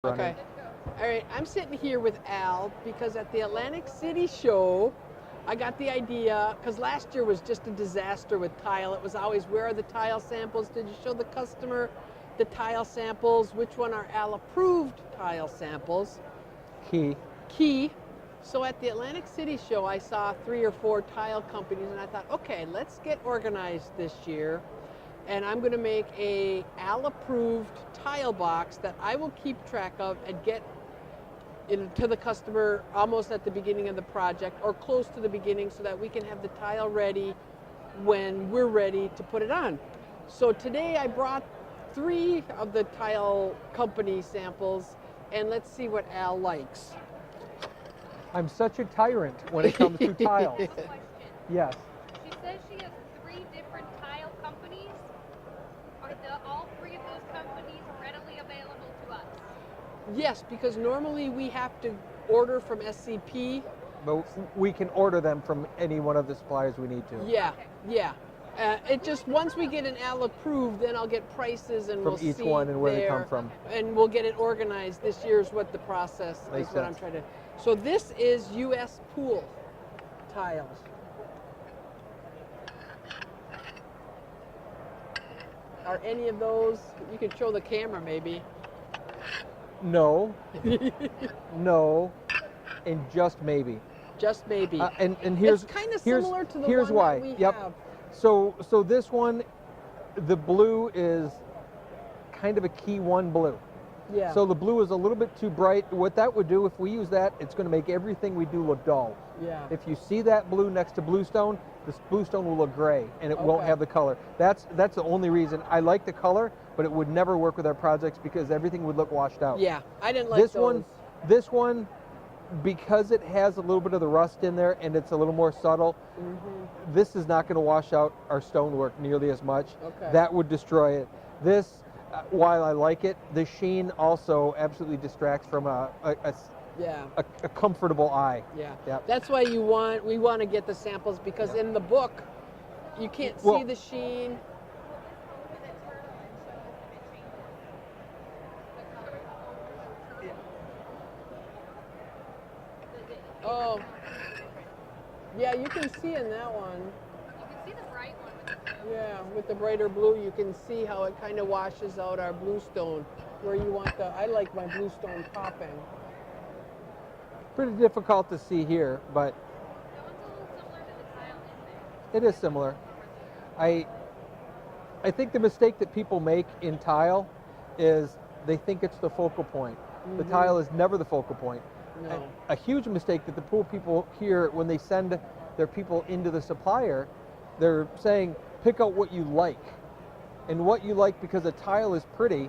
Okay. All right, I'm sitting here with Al because at the Atlantic City show, I got the idea, because last year was just a disaster with tile. It was always, where are the tile samples? Did you show the customer the tile samples? Which one are Al approved tile samples? Key. So at the Atlantic City show, I saw 3 or 4 tile companies, and I thought, okay, let's get organized this year. And I'm going to make a Al-approved tile box that I will keep track of and get to the customer almost at the beginning of the project or close to the beginning so that we can have the tile ready when we're ready to put it on. So today I brought 3 of the tile company samples, and let's see what Al likes. I'm such a tyrant when it comes to tiles. Question. Yes. She says she has 3 different tile companies. Are all 3 of those companies readily available to us? Yes, because normally we have to order from SCP. But we can order them from any one of the suppliers we need to. Yeah, yeah. It just, once we get an Al approved, then I'll get prices and From we'll each see one and where they come there, from. and we'll get it organized. This year's what the process is, Makes what I'm sense. trying to. So this is U.S. pool tiles. Are any of those? You could show the camera maybe. No. No. And just maybe. Just maybe. And here's it's kind of here's- similar to the here's one why. that we Yep. have. So this one, the blue is kind of a key 1 blue. Yeah. So the blue is a little bit too bright. What that would do, if we use that, it's going to make everything we do look dull. yeah. If you see that blue next to bluestone, this bluestone will look gray and it won't Okay. have the color. That's the only reason. I like the color, but it would never work with our projects because everything would look washed out. Yeah. I didn't like those. This one, because it has a little bit of the rust in there and it's a little more subtle, this is not going to wash out our stonework nearly as much. Okay. That would destroy it. This, while I like it, the sheen also absolutely distracts from Yeah. a comfortable eye. Yeah. Yep. That's why we want to get the samples, because in the book you can't see Well- the sheen. Oh. Yeah, you can see in that one. You can see the bright one with the blue. Yeah, with the brighter blue, you can see how it kind of washes out our bluestone where you want the. I like my bluestone popping. Pretty difficult to see here, but That one's a little similar to the tile in there. it is similar. I think the mistake that people make in tile is they think it's the focal point. The tile is never the focal point. No. A huge mistake that the pool people hear when they send their people into the supplier, they're saying, pick out what you like. And what you like, because a tile is pretty,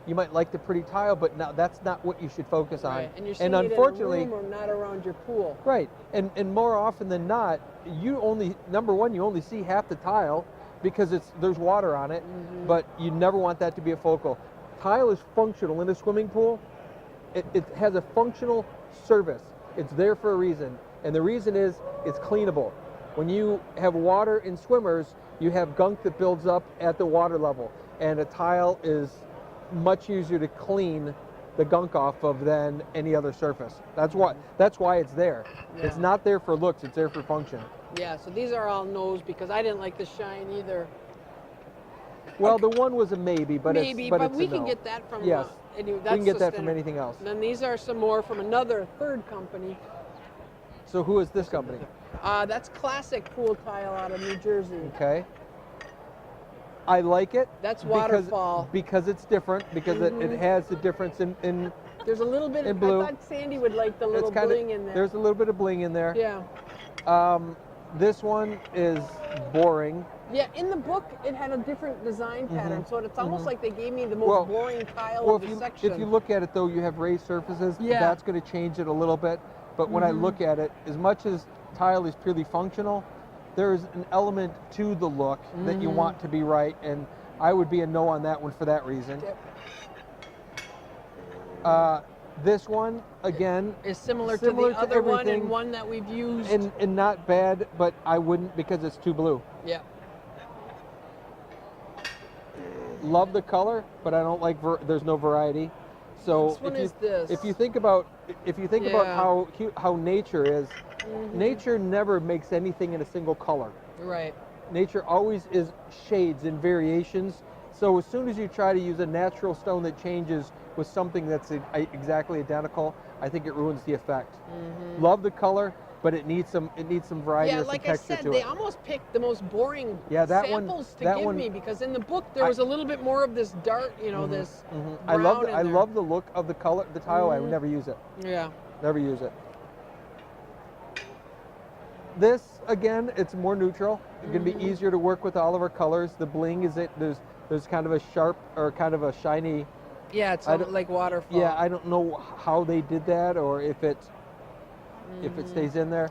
you might like the pretty tile, but now that's not what you should focus on. Right. And you're seeing unfortunately, it in a room or not around your pool. right, and more often than not, number one, you only see half the tile because there's water on it, but you never want that to be a focal. Tile is functional in a swimming pool. It has a functional service. It's there for a reason, and the reason is it's cleanable. When you have water in swimmers, you have gunk that builds up at the water level, and a tile is much easier to clean the gunk off of than any other surface. That's why it's there. It's Yeah. not there for looks, it's there for function. Yeah, so these are all no's because I didn't like the shine either. Well, the one was a maybe, but Maybe, but but it's we a can no. get that from. Yes. Anyway, We can get the that from standard. anything else. And then these are some more from another third company. So who is this company? That's Classic Pool Tile out of New Jersey. Okay. I like it. That's because- waterfall. Because it's different, because it has the difference in There's a little bit. In blue. I thought Sandy would like the little it's kind bling of, in there. there's a little bit of bling in there. Yeah. This one is boring. Yeah, in the book it had a different design pattern, so it's almost like they gave me the most Well- boring tile Well, of the if section. you look at it though, you have raised surfaces. Yeah. That's going to change it a little bit. But when I look at it, as much as tile is purely functional, there is an element to the look that you want to be right, and I would be a no on that one for that reason. Yep. This one, again, Is similar to similar the to other one and everything. one that we've used. and not bad, but I wouldn't because it's too blue. Yeah. Love the color, but I don't like, there's no variety. So Which one if you, is this? if you think about Yeah. how nature is, Mm-hmm. nature never makes anything in a single color. Right. Nature always is shades and variations. So as soon as you try to use a natural stone that changes with something that's exactly identical, I think it ruins the effect. Mm-hmm. Love the color, but it needs some variety Yeah, or some like I texture said, to they it. almost picked the most boring that one- samples to that give one- me, because in the book there I- was a little bit more of this dark, this I brown in I there. love the look of the color, the tile. I would Mhm. never use it. Yeah. Never use it. This again, it's more neutral. It's gonna be easier to work with all of our colors. The bling is it. There's kind of a sharp or kind of a shiny. Yeah, it's I don't- like waterfall. Yeah, I don't know how they did that or if it stays in there.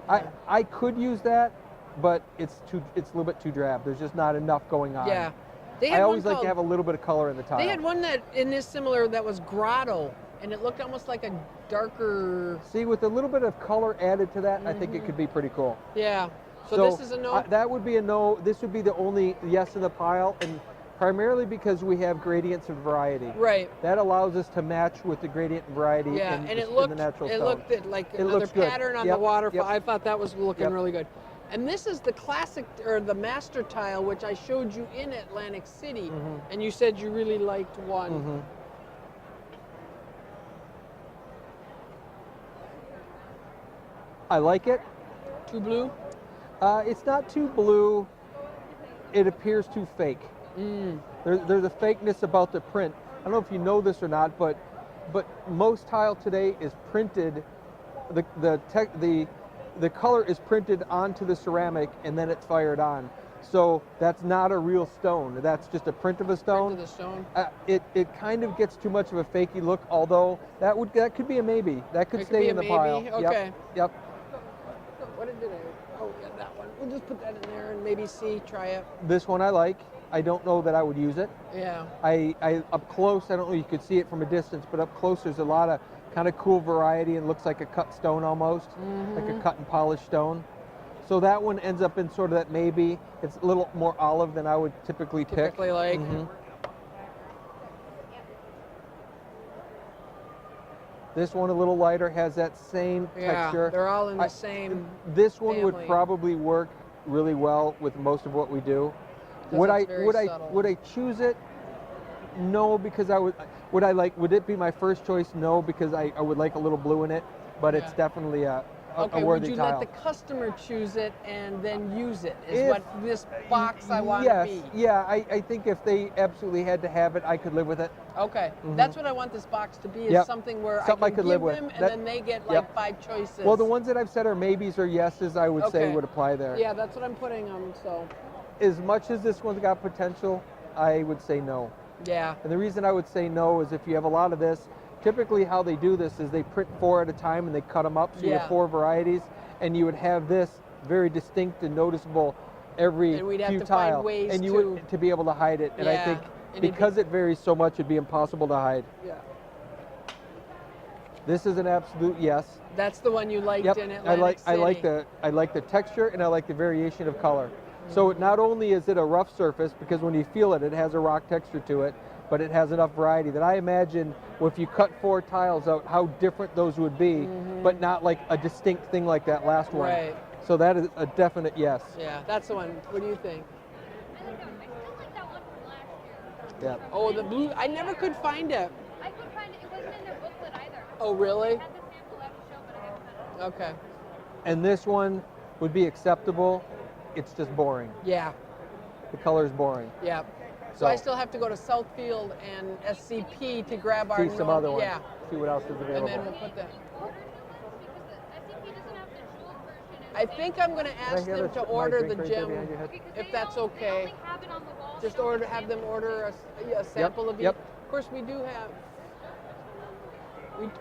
I could use that, but it's a little bit too drab. There's just not enough going on. Yeah. They I had always one like to have called, a little bit of color in the tile. they had one that in this similar that was grotto, and it looked almost like a darker. See, with a little bit of color added to that, I think it could be pretty cool. Yeah. So this is a no. That would be a no. This would be the only yes in the pile, and primarily because we have gradients of variety. Right. That allows us to match with the gradient and variety Yeah, in, and it in looked the natural it stone. looked like It another looks good. pattern on Yep, the waterfall. yep. I thought that was looking Yep. really good. And this is the classic or the master tile, which I showed you in Atlantic City, and you said you really liked one. Mhm. I like it. Too blue. It's not too blue. It appears too fake. There's a fakeness about the print. I don't know if you know this or not, but most tile today is printed. The color is printed onto the ceramic and then it's fired on. So that's not a real stone. That's just a print of a stone. Print of the stone. It kind of gets too much of a fakey look. Although that could be a maybe. That could It could stay be in a the maybe? pile. Okay. Yep. What did I? Oh, yeah, that one. We'll just put that in there and maybe try it. This one I like. I don't know that I would use it. Yeah. I up close, I don't know, you could see it from a distance, but up close there's a lot of kind of cool variety and looks like a cut stone almost, like a cut and polished stone. So that one ends up in sort of that maybe. It's a little more olive than I would typically pick. Typically like. This one a little lighter, has that same Yeah, texture. they're all in the same. This one would family. probably work really well with most of what we do. 'Cause Would it's very subtle. would I choose it? No, because would it be my first choice? No, because I would like a little blue in it, but it's Yeah. definitely a Okay, would worthy you tile. let the customer choose it and then use it? Is If- what this box I want yes, to be. yeah, I think if they absolutely had to have it, I could live with it. Okay, that's what I want this box to be. Is Yep. something where Something I I can could give live with. them, and That- then they get yep. like 5 choices. Well, the ones that I've said are maybes or yeses, I would say Okay. would apply there. Yeah, that's what I'm putting them. So, As much as this one's got potential, I would say no. yeah. And the reason I would say no is if you have a lot of this, typically how they do this is they print 4 at a time and they cut them up, so you Yeah. have 4 varieties, and you would have this very distinct and noticeable every And we'd have few to find tile, ways and you to- would to be able to hide it. And I Yeah, think and it'd be- because it varies so much, it'd be impossible to hide. Yeah. This is an absolute yes. That's the one you liked Yep, in Atlantic I like City. I like the texture and I like the variation of color. So not only is it a rough surface, because when you feel it, it has a rock texture to it, but it has enough variety that I imagine if you cut 4 tiles out, how different those would be, but not like a distinct thing like that last one. Right. So that is a definite yes. Yeah, that's the one. What do you think? I like that one. I still like that one from last year. Yeah. Oh, the blue. I never could find it. I could find it. It wasn't in their booklet either. Oh, really? I had the sample at the show, but I haven't found it. Okay. And this one would be acceptable. It's just boring. Yeah. The color is boring. Yeah. So I still have to go to Southfield and SCP to grab our See some norm- other ones. Yeah. See what else is And available. then we'll put that. Order new ones because the SCP doesn't have the jeweled version. I think I'm going to Can I ask hear them to my order drink the right there gem. behind your head? Because If they that's don't- okay. They only have it on the wall. Just showing order, the have them sample. order a sample of each. yep. Of course, we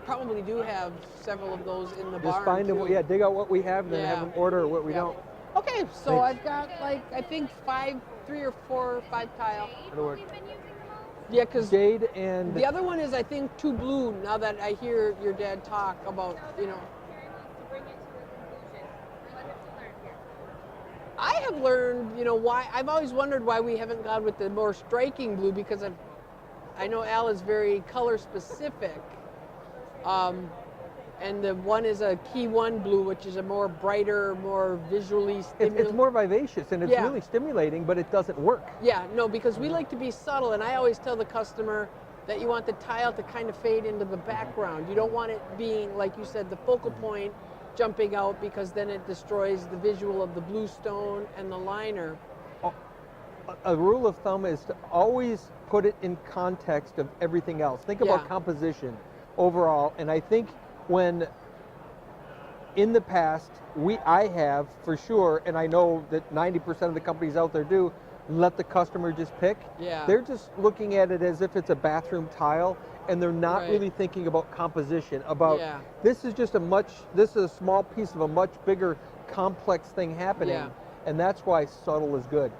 probably do have several of those in the Just barn find them. too. Yeah, dig out what we have, then have Yeah. them order what we Yeah. don't. Okay, so Thanks. I've got like I think 3 or 4 or 5 tile. It'll work. We've been using the most. Yeah, because Jade and the other one is I think too blue. Now that I hear your dad talk about, Carrie wants to bring it to a conclusion. Or let him to learn here. I have learned, why I've always wondered why we haven't gone with the more striking blue because I know Al is very color specific. And the one is a Key One blue, which is a more brighter, more visually stimulating. It's more vivacious and it's Yeah. really stimulating, but it doesn't work. Yeah, no, because we like to be subtle, and I always tell the customer that you want the tile to kind of fade into the background. You don't want it being, like you said, the focal point jumping out, because then it destroys the visual of the blue stone and the liner. A rule of thumb is to always put it in context of everything else. Think about Yeah. composition overall, and I think when in the past I have for sure, and I know that 90% of the companies out there do, let the customer just pick. Yeah. They're just looking at it as if it's a bathroom tile, and they're not Right. really thinking about composition, about Yeah. this is this is a small piece of a much bigger complex thing happening. Yeah. And that's why subtle is good.